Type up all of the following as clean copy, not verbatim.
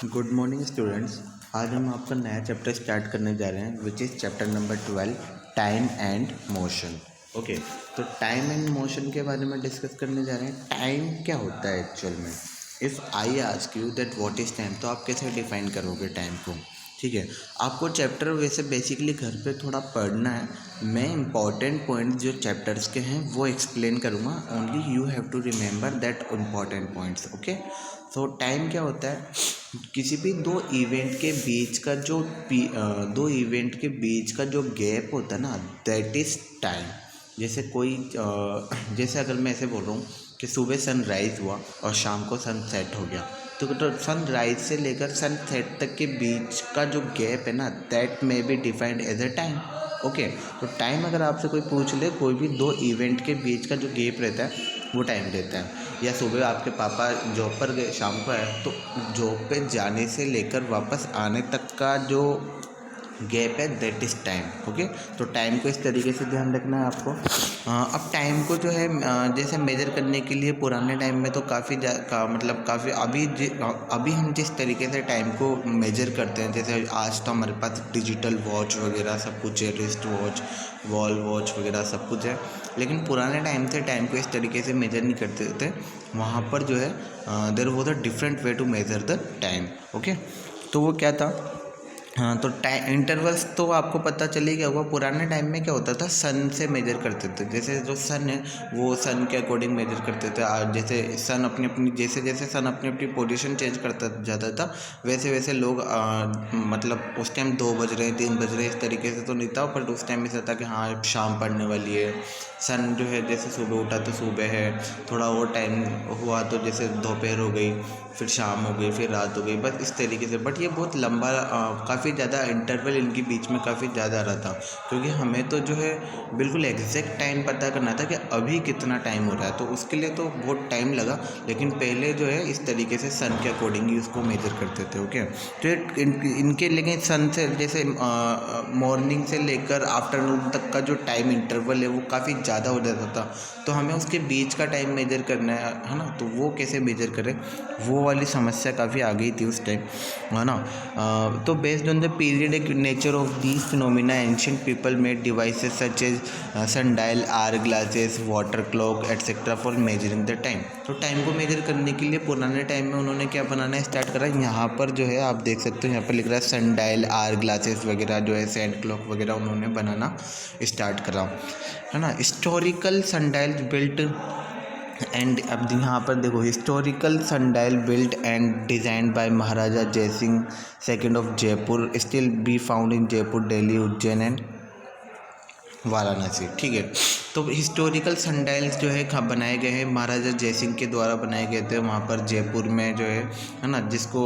Good morning students. आज हम आपका नया चैप्टर स्टार्ट करने जा रहे हैं which is chapter number 12, time and motion. Okay, तो टाइम एंड मोशन के बारे में डिस्कस करने जा रहे हैं। टाइम क्या होता है एक्चुअल में? If I ask you that what is time, तो आप कैसे डिफाइन करोगे टाइम को? ठीक है, आपको चैप्टर वैसे बेसिकली घर पे थोड़ा पढ़ना है। मैं इंपॉर्टेंट पॉइंट जो चैप्टर्स के हैं वो एक्सप्लेन करूँगा। Only you have to remember that important points. Okay, तो टाइम क्या होता है? किसी भी दो इवेंट के बीच का जो गैप होता है ना, दैट इज़ टाइम। जैसे जैसे अगर मैं ऐसे बोल रहा हूँ कि सुबह सनराइज़ हुआ और शाम को सनसेट हो गया, तो सनराइज से लेकर सनसेट तक के बीच का जो गैप है ना, that may be defined as a time. Okay, तो टाइम अगर आपसे कोई पूछ ले, कोई भी दो इवेंट के बीच का जो गैप रहता है वो टाइम देता है। या सुबह आपके पापा जॉब पर गए, शाम को आए, तो जॉब पे जाने से लेकर वापस आने तक का जो गैप है दैट इज़ टाइम। ओके, तो टाइम को इस तरीके से ध्यान रखना है आपको। अब टाइम को जो है जैसे मेज़र करने के लिए पुराने टाइम में तो काफ़ी अभी हम जिस तरीके से टाइम को मेज़र करते हैं, जैसे आज तो हमारे पास डिजिटल वॉच वगैरह सब कुछ है, रिस्ट वॉच, वॉल वॉच वगैरह सब कुछ है। लेकिन पुराने टाइम से टाइम को इस तरीके से मेज़र नहीं करते थे। वहाँ पर जो है there was a different way to measure the time. Okay, तो वो क्या था? हाँ, तो टाइम इंटरवल्स तो आपको पता चल ही गया होगा। पुराने टाइम में क्या होता था, सन से मेजर करते थे। जैसे जो सन है वो सन के अकॉर्डिंग मेजर करते थे। आज जैसे जैसे जैसे सन अपनी अपनी पोजीशन चेंज करता जाता था, वैसे वैसे लोग मतलब उस टाइम 2 बज रहे हैं, 3 बज रहे हैं, इस तरीके से तो नहीं था। बट उस टाइम ऐसा था कि हाँ शाम पड़ने वाली है। सन जो है जैसे सुबह उठा तो सुबह है, थोड़ा और टाइम हुआ तो जैसे दोपहर हो गई, फिर शाम हो गई, फिर रात हो गई, बस इस तरीके से। बट ये बहुत लंबा काफ़ी ज़्यादा इंटरवल इनके बीच में काफ़ी ज़्यादा रहा था, क्योंकि हमें तो जो है बिल्कुल एग्जैक्ट टाइम पता करना था कि अभी कितना टाइम हो रहा है। तो उसके लिए तो बहुत टाइम लगा, लेकिन पहले जो है इस तरीके से सन के अकॉर्डिंग ही उसको मेजर करते थे। ओके, तो इनके लेकिन सन से जैसे मॉर्निंग से लेकर आफ्टरनून तक का जो टाइम इंटरवल है वो काफ़ी ज़्यादा हो जाता था। तो हमें उसके बीच का टाइम मेजर करना है ना, तो वो कैसे मेजर करें, वो वाली समस्या काफ़ी आ गई थी उस टाइम, है ना। तो based on the periodic nature of these phenomena, ancient people made devices such as sundial, hour glasses, water clock etcetera for measuring the time. तो टाइम को मेजर करने के लिए पुराने टाइम में उन्होंने क्या बनाना स्टार्ट करा, यहाँ पर जो है आप देख सकते हो, यहाँ पर लिख रहा है सनडायल, आर ग्लासेस वगैरह जो है, सैंड क्लॉक वगैरह उन्होंने बनाना स्टार्ट करा, है ना। हिस्टोरिकल सनडायल बिल्ट एंड अब यहाँ पर देखो, historical sundial built and designed by Maharaja Jai Singh second of Jaipur still be found in Jaipur, Delhi, Ujjain and Varanasi. ठीक है, तो हिस्टोरिकल सनडाइल्स जो है बनाए गए हैं, महाराजा जयसिंह के द्वारा बनाए गए थे वहाँ पर जयपुर में जो है ना, जिसको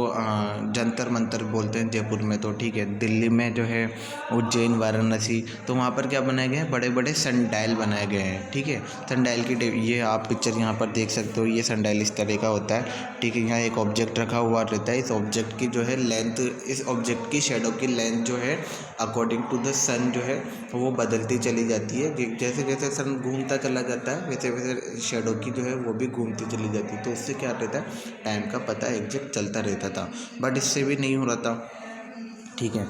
जंतर मंतर बोलते हैं जयपुर में। तो ठीक है, दिल्ली में जो है उज्जैन, वाराणसी, तो वहाँ पर क्या बनाए गए हैं, बड़े बड़े सनडाइल बनाए गए हैं। ठीक है, सनडाइल की ये आप पिक्चर यहाँ पर देख सकते हो, ये सनडाइल इस तरह का होता है। ठीक है, यहाँ एक ऑब्जेक्ट रखा हुआ रहता है, इस ऑब्जेक्ट की जो है लेंथ, इस ऑब्जेक्ट की शेडो की लेंथ जो है अकॉर्डिंग टू द सन जो है वो बदलती चली जाती है। जैसे जैसे सन घूमता चला जाता है, वैसे वैसे शेडो की जो है वो भी घूमती चली जाती है। तो उससे क्या रहता है, टाइम का पता एग्जैक्ट चलता रहता था। बट इससे भी नहीं हो रहा था। ठीक है,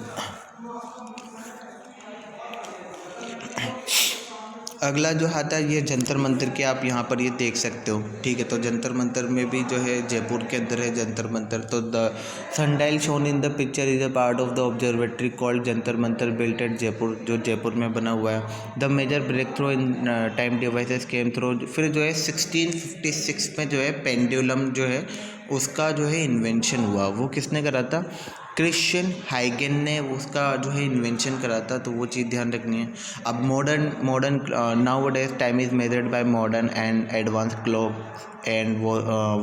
अगला जो आता है ये जंतर मंतर के, आप यहाँ पर ये देख सकते हो। ठीक है, तो जंतर मंतर में भी जो है जयपुर के अंदर है जंतर मंतर। तो the sundial shown in the picture is a part of the observatory called Jantar Mantar built at Jaipur, जो जयपुर में बना हुआ है। The major breakthrough in time devices came through, फिर जो है 1656 में जो है पेंडुलम जो है उसका जो है इन्वेंशन हुआ। वो किसने करा था? क्रिश्चियन हाइगेन ने उसका जो है इन्वेंशन करा था। तो वो चीज़ ध्यान रखनी है। अब modern now days time is measured by modern and advance clock and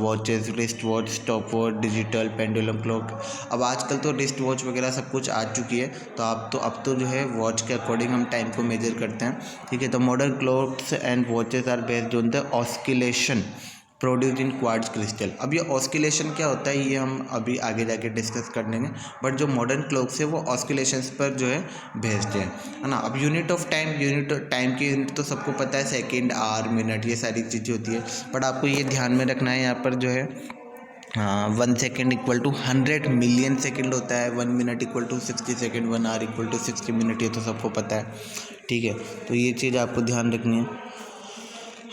watches, wrist watch, stop watch, digital pendulum clock. अब आजकल तो रिस्ट वॉच वगैरह सब कुछ आ चुकी है। तो अब तो जो है वॉच के अकॉर्डिंग हम टाइम को मेजर करते हैं। ठीक है, तो modern clocks and watches are based on the oscillation produced in quartz crystal. अब ये ऑस्किलेशन क्या होता है ये हम अभी आगे जाके डिस्कस कर लेंगे। बट जो मॉडर्न क्लॉक्स है वो ऑस्किलेशंस पर जो है बेस्ड है ना। अब यूनिट ऑफ टाइम की यूनिट तो सबको पता है, सेकंड, आवर, मिनट, ये सारी चीज़ें होती है। बट आपको ये ध्यान में रखना है यहाँ पर जो है हाँ, 1 second equal to 100 million second होता है, 1 minute equal to 60 second, 1 hour equal to 60 minute, ये तो सबको पता है। ठीक है, तो ये चीज़ आपको ध्यान रखनी है।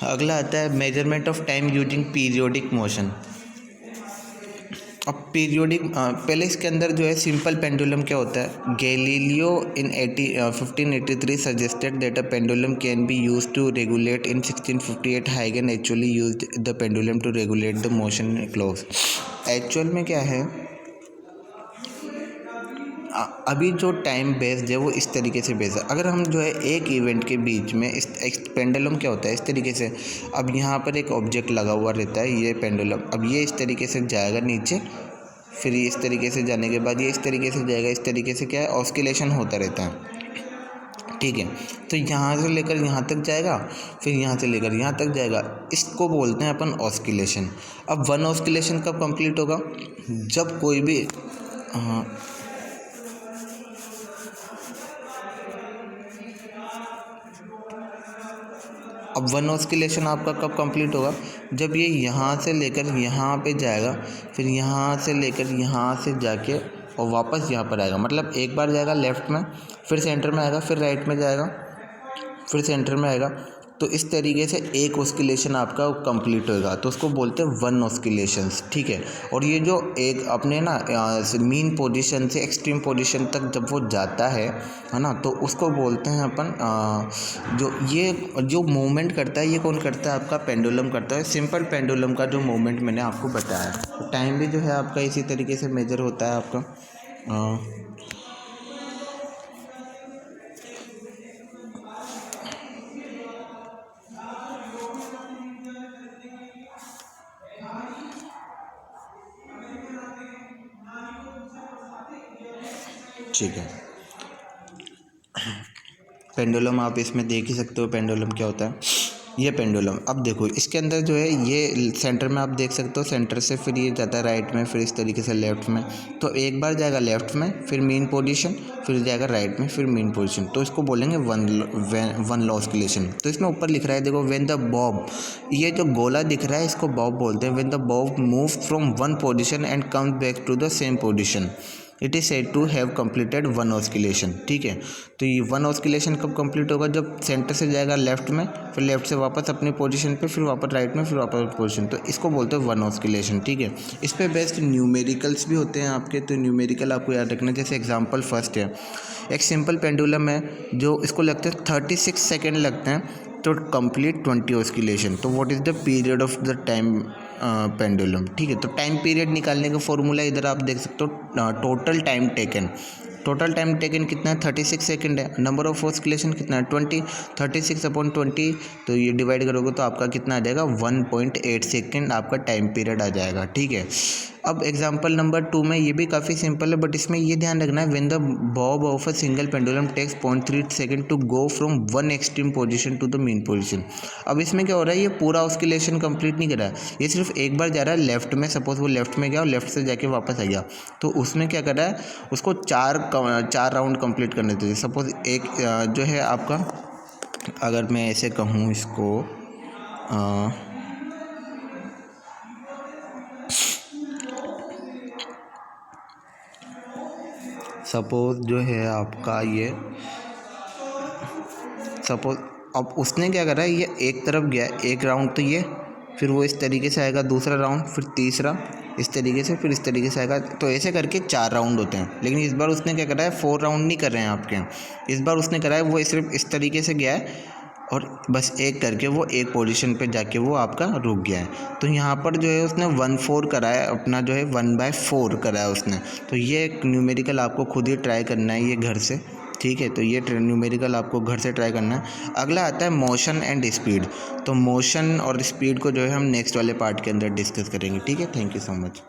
अगला आता है measurement of time using periodic motion. अब पीरियोडिक पहले इसके अंदर जो है सिंपल पेंडुलम क्या होता है, Galileo in 1583 suggested that a pendulum can be use to regulate. In 1658 हाइगन actually used the pendulum to regulate the motion clocks. Actual में क्या है, अभी जो टाइम बेस्ड है वो इस तरीके से बेस्ड है। अगर हम जो है एक इवेंट के बीच में इस पेंडुलम क्या होता है इस तरीके से, अब यहाँ पर एक ऑब्जेक्ट लगा हुआ रहता है, ये पेंडुलम, अब ये इस तरीके से जाएगा नीचे, फिर ये इस तरीके से जाने के बाद ये इस तरीके से जाएगा, इस तरीके से क्या है ऑस्किलेशन होता रहता है। ठीक है, तो यहाँ से लेकर यहाँ तक जाएगा, फिर यहाँ से लेकर यहाँ तक जाएगा, इसको बोलते हैं अपन ऑस्किलेशन। अब वन ऑस्किलेशन कब कंप्लीट होगा, जब कोई भी अब वन ऑस्किलेशन आपका कब कंप्लीट होगा, जब ये यहाँ से लेकर यहाँ पे जाएगा, फिर यहाँ से लेकर यहाँ से जाके और वापस यहाँ पर आएगा। मतलब एक बार जाएगा लेफ़्ट में, फिर सेंटर में आएगा, फिर राइट में जाएगा, फिर सेंटर में आएगा। तो इस तरीके से एक ऑस्किलेशन आपका कंप्लीट होएगा, तो उसको बोलते हैं वन ऑस्किलेशंस। ठीक है, और ये जो एक अपने ना मीन पोजीशन से एक्सट्रीम पोजीशन तक जब वो जाता है ना, तो उसको बोलते हैं अपन जो ये जो मूवमेंट करता है, ये कौन करता है, आपका पेंडुलम करता है। सिंपल पेंडुलम का जो मूवमेंट मैंने आपको बताया, तो टाइम भी जो है आपका इसी तरीके से मेजर होता है आपका। ठीक है, पेंडुलम आप इसमें देख ही सकते हो पेंडुलम क्या होता है। ये पेंडुलम, अब देखो इसके अंदर जो है ये सेंटर में आप देख सकते हो, सेंटर से फिर ये जाता है राइट में, फिर इस तरीके से लेफ़्ट में। तो एक बार जाएगा लेफ़्ट में, फिर मीन पोजीशन, फिर जाएगा राइट में, फिर मीन पोजीशन। तो इसको बोलेंगे वन लॉ ऑस्किलेशन। तो इसमें ऊपर लिख रहा है देखो, व्हेन द बॉब, ये जो गोला दिख रहा है इसको बॉब बोलते हैं। When the bob move from one position and comes back to the same position, it is said to have completed one oscillation. ठीक है, तो ये वन ऑस्किलेशन कब कंप्लीट होगा, जब सेंटर से जाएगा लेफ़्ट में, फिर लेफ़्ट से वापस अपनी पोजीशन पे, फिर वापस राइट में, फिर वापस पोजीशन। तो इसको बोलते हैं वन ऑस्किलेशन। ठीक है, इस पे बेस्ट न्यूमेरिकल्स भी होते हैं आपके, तो न्यूमेरिकल आपको याद रखना। जैसे एग्जांपल फर्स्ट है, एक सिंपल पेंडुलम है जो इसको लगते हैं 36 सेकेंड लगते हैं तो कंप्लीट 20 ऑस्किलेशन। तो what is the period of the time pendulum. ठीक है, तो टाइम पीरियड निकालने का फॉर्मूला इधर आप देख सकते हो, total time taken. Total time taken कितना है, 36 सेकंड है। नंबर ऑफ ऑस्किलेशन कितना है, 20। 36/20, तो ये डिवाइड करोगे तो आपका कितना आ जाएगा, 1.8 सेकंड आपका टाइम पीरियड आ जाएगा। ठीक है, अब एग्जांपल नंबर 2 में ये भी काफ़ी सिंपल है, बट इसमें ये ध्यान रखना है, when the bob of a single pendulum takes 0.3 second to go from one extreme position to the mean position. अब इसमें क्या हो रहा है, ये पूरा ऑस्किलेशन कंप्लीट नहीं कर रहा है, ये सिर्फ एक बार जा रहा है लेफ्ट में। सपोज वो लेफ्ट में गया और लेफ्ट से जाके वापस आ गया, तो उसमें क्या कर रहा है, उसको चार राउंड कंप्लीट करने चाहिए। सपोज एक जो है आपका, अगर मैं ऐसे कहूँ इसको, सपोज जो है आपका ये, सपोज अब उसने क्या करा है, ये एक तरफ गया एक राउंड, तो ये फिर वो इस तरीके से आएगा दूसरा राउंड, फिर तीसरा इस तरीके से, फिर इस तरीके से आएगा। तो ऐसे करके 4 राउंड होते हैं। लेकिन इस बार उसने क्या करा है, 4 राउंड नहीं कर रहे हैं आपके, इस बार उसने करा है वो सिर्फ इस तरीके से गया है और बस एक करके वो एक पोजीशन पे जाके वो आपका रुक गया है। तो यहाँ पर जो है उसने 1/4 करा है अपना, जो है 1/4 करा है उसने। तो ये एक न्यूमेरिकल आपको खुद ही ट्राई करना है ये घर से। ठीक है, तो ये न्यूमेरिकल आपको घर से ट्राई करना है। अगला आता है मोशन एंड स्पीड। तो मोशन और स्पीड को जो है हम नेक्स्ट वाले पार्ट के अंदर डिस्कस करेंगे। ठीक है, थैंक यू सो मच।